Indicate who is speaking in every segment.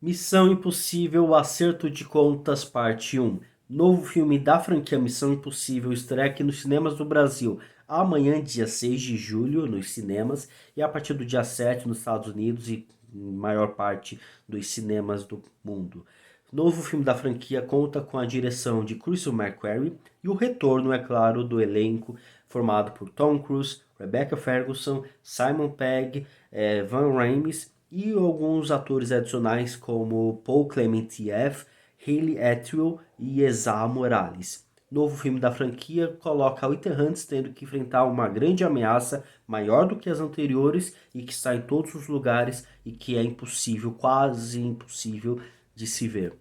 Speaker 1: Missão Impossível, o Acerto de Contas, parte um. Novo filme da franquia Missão Impossível estreia aqui nos cinemas do Brasil amanhã, dia 6 de julho, nos cinemas, e a partir do dia 7 nos Estados Unidos e em maior parte dos cinemas do mundo. Novo filme da franquia conta com a direção de Christopher McQuarrie e o retorno, é claro, do elenco formado por Tom Cruise, Rebecca Ferguson, Simon Pegg, Van Ramis e alguns atores adicionais como Paul Clement F, Hayley Atwell e Ezra Morales. Novo filme da franquia coloca o Ethan Hunt tendo que enfrentar uma grande ameaça maior do que as anteriores e que está em todos os lugares e que é impossível, quase impossível de se ver.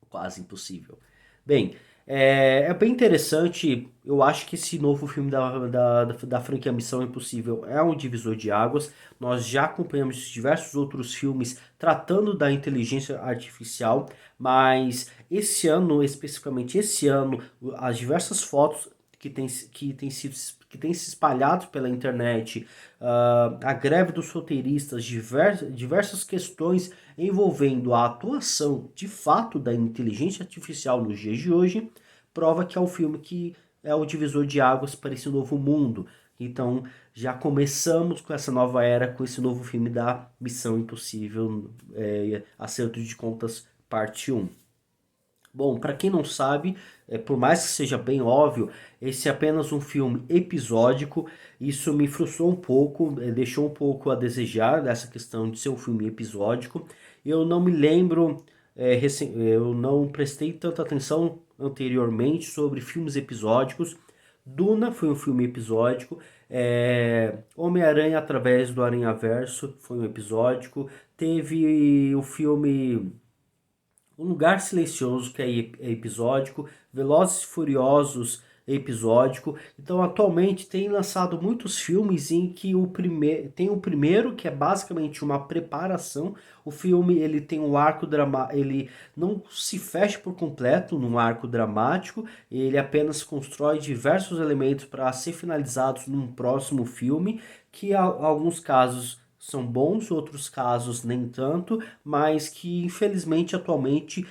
Speaker 1: Quase impossível. Bem, é bem interessante. Eu acho que esse novo filme da franquia Missão Impossível é um divisor de águas. Nós já acompanhamos diversos outros filmes tratando da inteligência artificial, mas esse ano, especificamente esse ano, as diversas fotos que tem se espalhado pela internet, a greve dos roteiristas, diversas questões envolvendo a atuação de fato da inteligência artificial nos dias de hoje, prova que é um filme que é o divisor de águas para esse novo mundo. Então já começamos com essa nova era, com esse novo filme da Missão Impossível, Acerto de Contas, parte um. Bom, para quem não sabe, por mais que seja bem óbvio, esse é apenas um filme episódico. Isso me frustrou um pouco, deixou um pouco a desejar dessa questão de ser um filme episódico. Eu não me lembro, eu não prestei tanta atenção anteriormente sobre filmes episódicos. Duna foi um filme episódico. Homem-Aranha através do Aranhaverso foi um episódico. Teve o filme um Lugar Silencioso, que é episódico, Velozes e Furiosos é episódico. Então, atualmente tem lançado muitos filmes em que tem o primeiro que é basicamente uma preparação. O filme ele tem um arco dramático, ele não se fecha por completo num arco dramático, ele apenas constrói diversos elementos para ser finalizados num próximo filme, que em alguns casos são bons, outros casos nem tanto, mas que infelizmente atualmente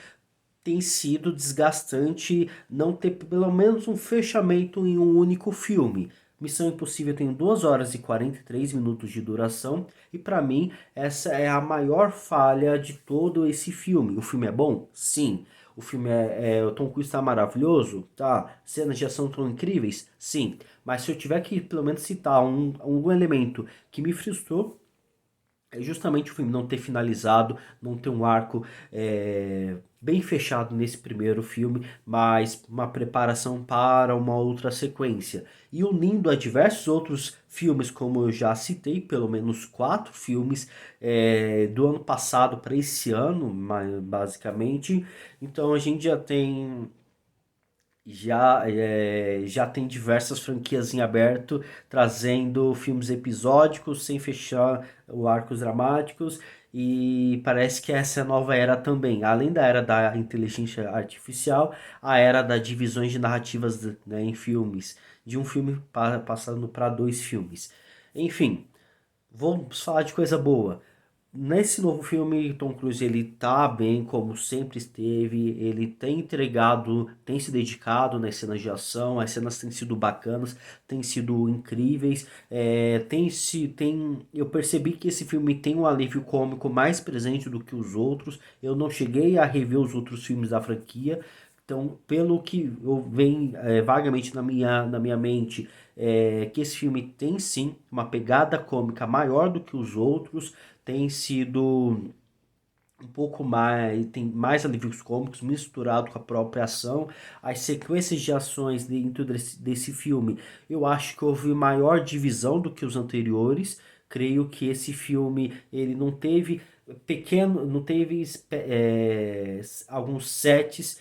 Speaker 1: tem sido desgastante não ter pelo menos um fechamento em um único filme. Missão Impossível tem 2 horas e 43 minutos de duração e para mim essa é a maior falha de todo esse filme. O filme é bom? Sim. O filme o Tom Cruise está maravilhoso? Tá. Cenas de ação tão incríveis? Sim. Mas se eu tiver que pelo menos citar um elemento que me frustrou é justamente o filme não ter finalizado, não ter um arco bem fechado nesse primeiro filme, mas uma preparação para uma outra sequência. E unindo a diversos outros filmes, como eu já citei, pelo menos 4 filmes do ano passado para esse ano, basicamente. Então a gente já tem diversas franquias em aberto, trazendo filmes episódicos sem fechar os arcos dramáticos. E parece que essa é a nova era também. Além da era da inteligência artificial, a era das divisões de narrativas, né, em filmes. De um filme passando para 2 filmes. Enfim, vamos falar de coisa boa. Nesse novo filme, Tom Cruise ele tá bem como sempre esteve, ele tem entregado, tem se dedicado nas cenas de ação, as cenas têm sido bacanas, têm sido incríveis, eu percebi que esse filme tem um alívio cômico mais presente do que os outros, eu não cheguei a rever os outros filmes da franquia, então pelo que eu vem vagamente na minha mente, que esse filme tem sim uma pegada cômica maior do que os outros, tem sido um pouco mais, tem mais alívios cômicos misturado com a própria ação. As sequências de ações dentro desse filme, eu acho que houve maior divisão do que os anteriores. Creio que esse filme ele não teve alguns sets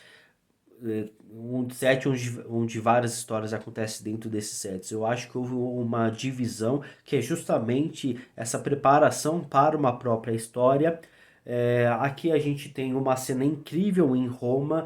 Speaker 1: um set onde várias histórias acontecem dentro desses sets. Eu acho que houve uma divisão que é justamente essa preparação para uma própria história. Aqui a gente tem uma cena incrível em Roma,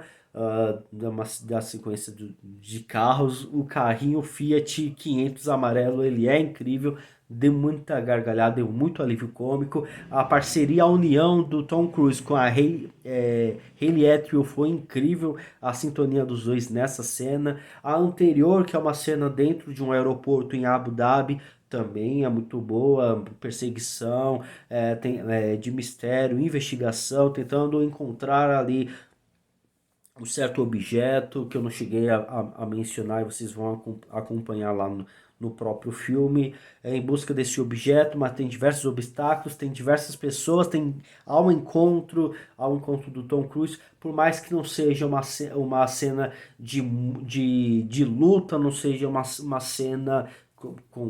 Speaker 1: da sequência de carros. O carrinho Fiat 500 amarelo, ele é incrível, deu muita gargalhada, deu muito alívio cômico. A parceria, a união do Tom Cruise com a Hayley Atwell foi incrível, a sintonia dos dois nessa cena. A anterior, que é uma cena dentro de um aeroporto em Abu Dhabi, também é muito boa, perseguição, de mistério, investigação, tentando encontrar ali um certo objeto que eu não cheguei a mencionar e vocês vão acompanhar lá no próprio filme, em busca desse objeto, mas tem diversos obstáculos, tem diversas pessoas, ao encontro do Tom Cruise, por mais que não seja uma cena de luta, não seja uma cena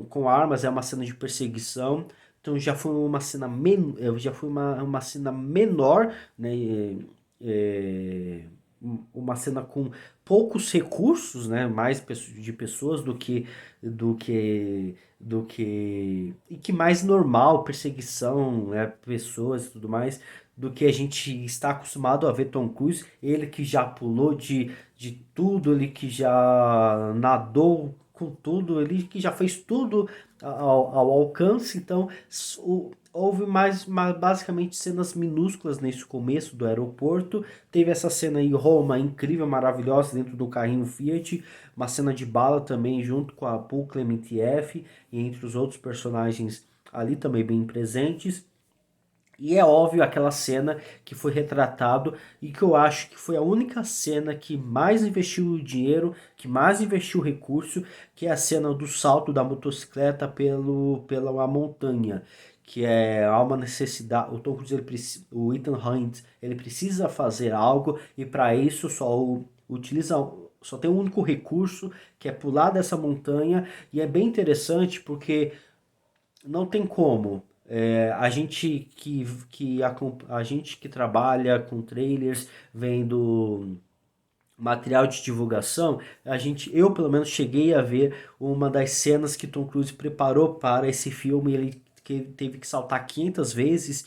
Speaker 1: com armas, é uma cena de perseguição. Então já foi uma cena menor, né? É, uma cena com poucos recursos, né, mais de pessoas e que mais normal, perseguição, né, pessoas e tudo mais, do que a gente está acostumado a ver Tom Cruise, ele que já pulou de tudo, ele que já nadou com tudo, ele que já fez tudo ao alcance. Então houve basicamente cenas minúsculas nesse começo do aeroporto. Teve essa cena em Roma, incrível, maravilhosa, dentro do carrinho Fiat. Uma cena de bala também, junto com a Paul Clement-F, e entre os outros personagens ali também bem presentes. E é óbvio aquela cena que foi retratado e que eu acho que foi a única cena que mais investiu dinheiro, que mais investiu recurso, que é a cena do salto da motocicleta pela uma montanha, que há uma necessidade, o Tom Cruise, o Ethan Hunt, ele precisa fazer algo e para isso só tem um único recurso, que é pular dessa montanha. E é bem interessante porque não tem como. A gente que trabalha com trailers, vendo material de divulgação, eu pelo menos cheguei a ver uma das cenas que Tom Cruise preparou para esse filme. Ele teve que saltar 500 vezes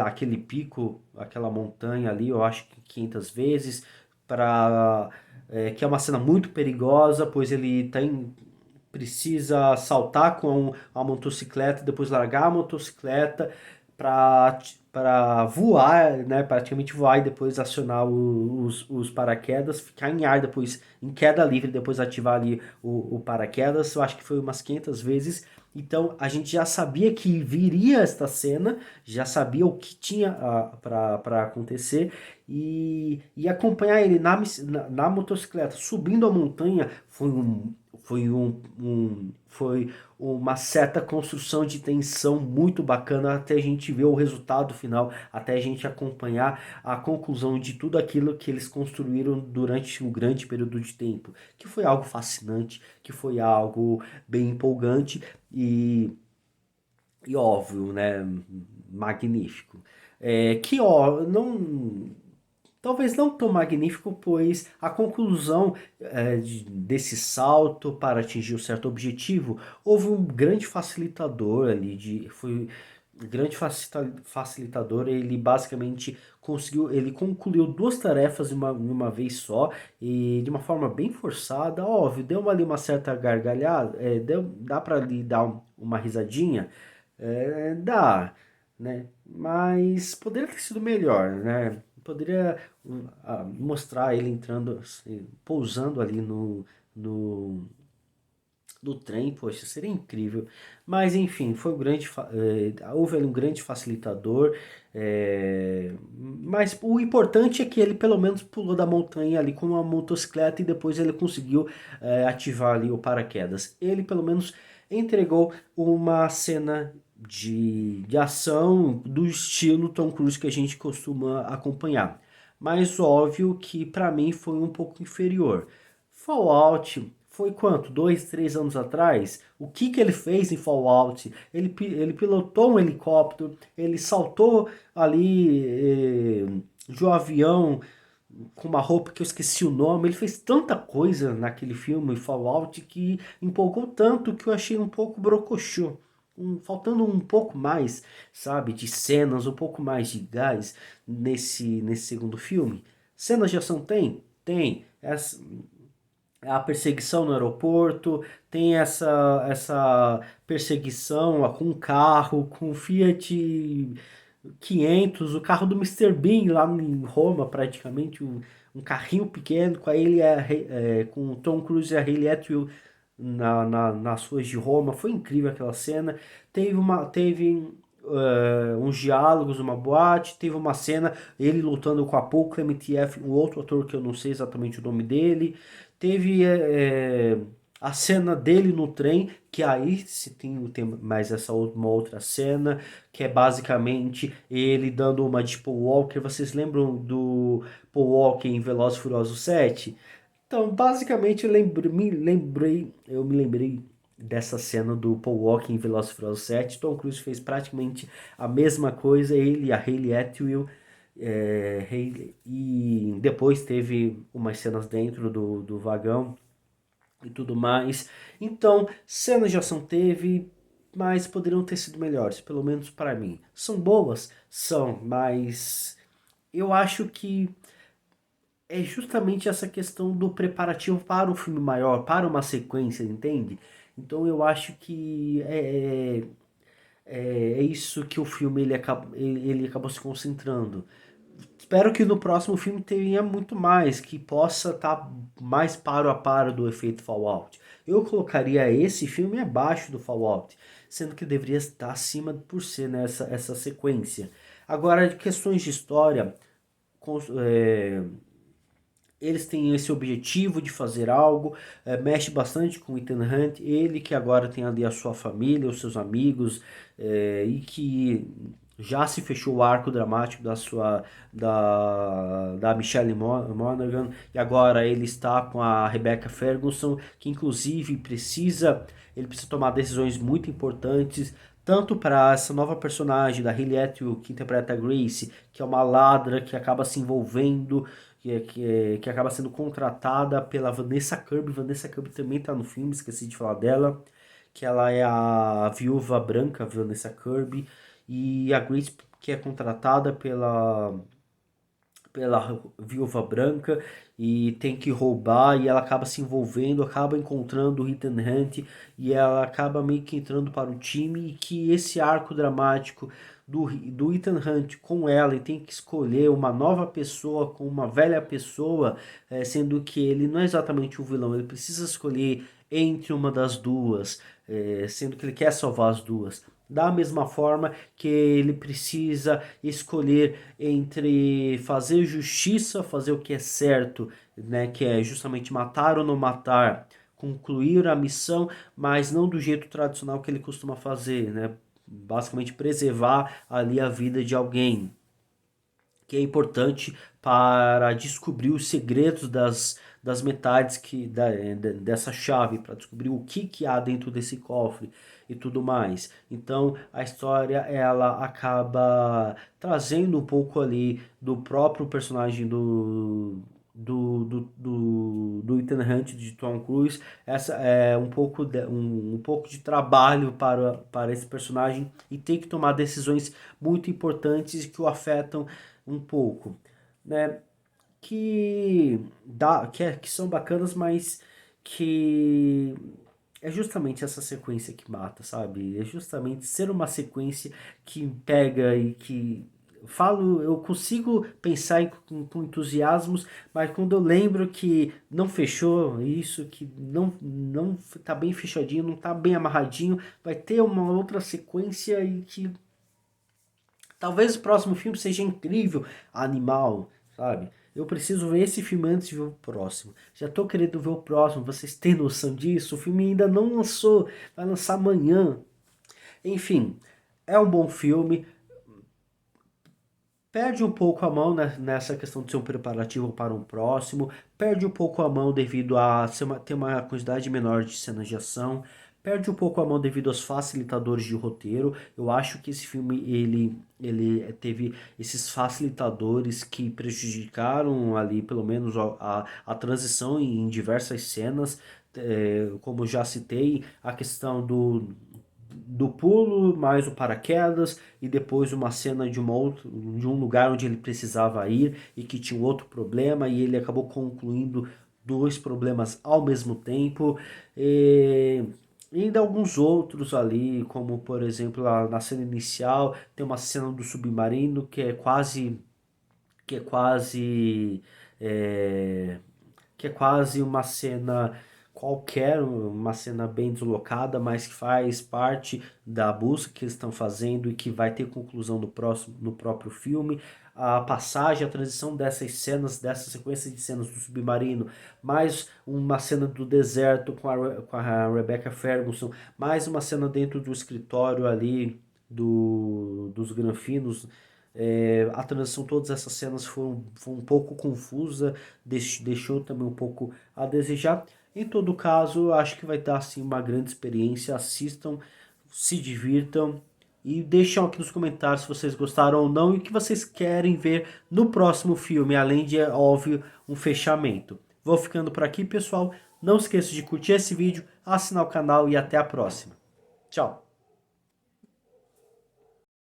Speaker 1: aquele pico, aquela montanha ali, eu acho que 500 vezes, que é uma cena muito perigosa, pois precisa saltar com a motocicleta, depois largar a motocicleta para voar, né, praticamente voar e depois acionar os paraquedas, ficar em ar depois, em queda livre, depois ativar ali o paraquedas. Eu acho que foi umas 500 vezes. Então a gente já sabia que viria esta cena, já sabia o que tinha para acontecer, e acompanhar ele na motocicleta subindo a montanha foi uma certa construção de tensão muito bacana, até a gente ver o resultado final, até a gente acompanhar a conclusão de tudo aquilo que eles construíram durante um grande período de tempo, que foi algo fascinante, que foi algo bem empolgante e óbvio, né, magnífico. Que ó, não Talvez não tão magnífico, pois a conclusão desse salto para atingir um certo objetivo, houve um grande facilitador ali, foi um grande facilitador. Ele basicamente ele concluiu duas tarefas de uma vez só, e de uma forma bem forçada. Óbvio, deu ali uma certa gargalhada, dá para ali dar uma risadinha, dá, né? Mas poderia ter sido melhor, né? Poderia mostrar ele entrando, assim, pousando ali no trem, poxa, seria incrível. Mas enfim, houve ali um grande facilitador. Mas o importante é que ele pelo menos pulou da montanha ali com uma motocicleta e depois ele conseguiu ativar ali o paraquedas. Ele pelo menos entregou uma cena de ação do estilo Tom Cruise que a gente costuma acompanhar. Mas óbvio que para mim foi um pouco inferior. Fallout foi quanto? 2, 3 anos atrás? O que ele fez em Fallout? Ele pilotou um helicóptero, ele saltou ali de um avião com uma roupa que eu esqueci o nome. Ele fez tanta coisa naquele filme Fallout que empolgou tanto que eu achei um pouco brocochô. Faltando um pouco mais, sabe, de cenas, um pouco mais de gás nesse segundo filme, Cenas de ação tem? Tem. A perseguição no aeroporto, tem essa perseguição com um carro, com o Fiat 500, o carro do Mister Bean lá em Roma, praticamente, um carrinho pequeno com ele, com o Tom Cruise e a Hayley Atwell nas ruas de Roma. Foi incrível aquela cena. Teve uns diálogos, uma boate, teve uma cena, ele lutando com a Paul Clementieff, um outro ator que eu não sei exatamente o nome dele. Teve a cena dele no trem, que aí se tem mais uma outra cena, que é basicamente ele dando uma de Paul Walker. Vocês lembram do Paul Walker em Velozes e Furiosos 7? Então, basicamente, eu me lembrei dessa cena do Paul Walker em Velozes e Furiosos 7. Tom Cruise fez praticamente a mesma coisa, ele e a Hayley Atwell. E depois teve umas cenas dentro do vagão e tudo mais. Então, cenas de ação teve, mas poderiam ter sido melhores, pelo menos para mim. São boas? São, mas eu acho que é justamente essa questão do preparativo para um filme maior, para uma sequência, entende? Então eu acho que é isso que o filme ele acabou se concentrando. Espero que no próximo filme tenha muito mais, que possa estar mais paro a paro do efeito Fallout. Eu colocaria esse filme abaixo do Fallout, sendo que deveria estar acima por ser nessa essa sequência. Agora, de questões de história, eles têm esse objetivo de fazer algo, mexe bastante com o Ethan Hunt, ele que agora tem ali a sua família, os seus amigos, e que já se fechou o arco dramático da Michelle Monaghan, e agora ele está com a Rebecca Ferguson, que inclusive ele precisa tomar decisões muito importantes, tanto para essa nova personagem da Hayley Atwell, que interpreta a Grace, que é uma ladra que acaba se envolvendo, que acaba sendo contratada pela Vanessa Kirby. Vanessa Kirby também está no filme, esqueci de falar dela. Que ela é a viúva branca, Vanessa Kirby. E a Grace, que é contratada pela viúva branca e tem que roubar, e ela acaba se envolvendo, acaba encontrando o Ethan Hunt e ela acaba meio que entrando para o time, e que esse arco dramático do Ethan Hunt com ela, e tem que escolher uma nova pessoa com uma velha pessoa, sendo que ele não é exatamente um vilão, ele precisa escolher entre uma das duas, sendo que ele quer salvar as duas. Da mesma forma que ele precisa escolher entre fazer justiça, fazer o que é certo, né, que é justamente matar ou não matar, concluir a missão, mas não do jeito tradicional que ele costuma fazer, né? Basicamente preservar ali a vida de alguém, que é importante para descobrir os segredos das metades dessa chave, para descobrir o que há dentro desse cofre e tudo mais. Então a história ela acaba trazendo um pouco ali do próprio personagem do Ethan Hunt, de Tom Cruise. Essa é um pouco de trabalho para esse personagem, e tem que tomar decisões muito importantes que o afetam um pouco, né? Que são bacanas, mas que é justamente essa sequência que mata, sabe? É justamente ser uma sequência que pega e que eu consigo pensar com entusiasmos, mas quando eu lembro que não fechou isso, que não tá bem fechadinho, não tá bem amarradinho, vai ter uma outra sequência e que talvez o próximo filme seja incrível, animal, sabe? Eu preciso ver esse filme antes de ver o próximo. Já tô querendo ver o próximo, vocês têm noção disso? O filme ainda não lançou, vai lançar amanhã. Enfim, é um bom filme. Perde um pouco a mão nessa questão de ser um preparativo para um próximo. Perde um pouco a mão devido a ter uma quantidade menor de cenas de ação. Perde um pouco a mão devido aos facilitadores de roteiro. Eu acho que esse filme ele teve esses facilitadores que prejudicaram ali, pelo menos, a transição em diversas cenas. Como eu já citei, a questão do pulo, mais o paraquedas e depois uma cena de de um lugar onde ele precisava ir e que tinha um outro problema e ele acabou concluindo dois problemas ao mesmo tempo. E ainda alguns outros ali, como por exemplo na cena inicial tem uma cena do submarino que é quase é, que é quase uma cena qualquer, uma cena bem deslocada, mas que faz parte da busca que eles estão fazendo e que vai ter conclusão no próprio filme. A passagem, a transição dessas cenas, dessa sequência de cenas do submarino, mais uma cena do deserto com a Rebecca Ferguson, mais uma cena dentro do escritório ali dos Granfinos. A transição, todas essas cenas foram um pouco confusa, deixou também um pouco a desejar. Em todo caso, acho que vai dar assim uma grande experiência. Assistam, se divirtam e deixem aqui nos comentários se vocês gostaram ou não e o que vocês querem ver no próximo filme, além de, é óbvio, um fechamento. Vou ficando por aqui, pessoal. Não esqueça de curtir esse vídeo, assinar o canal e até a próxima. Tchau!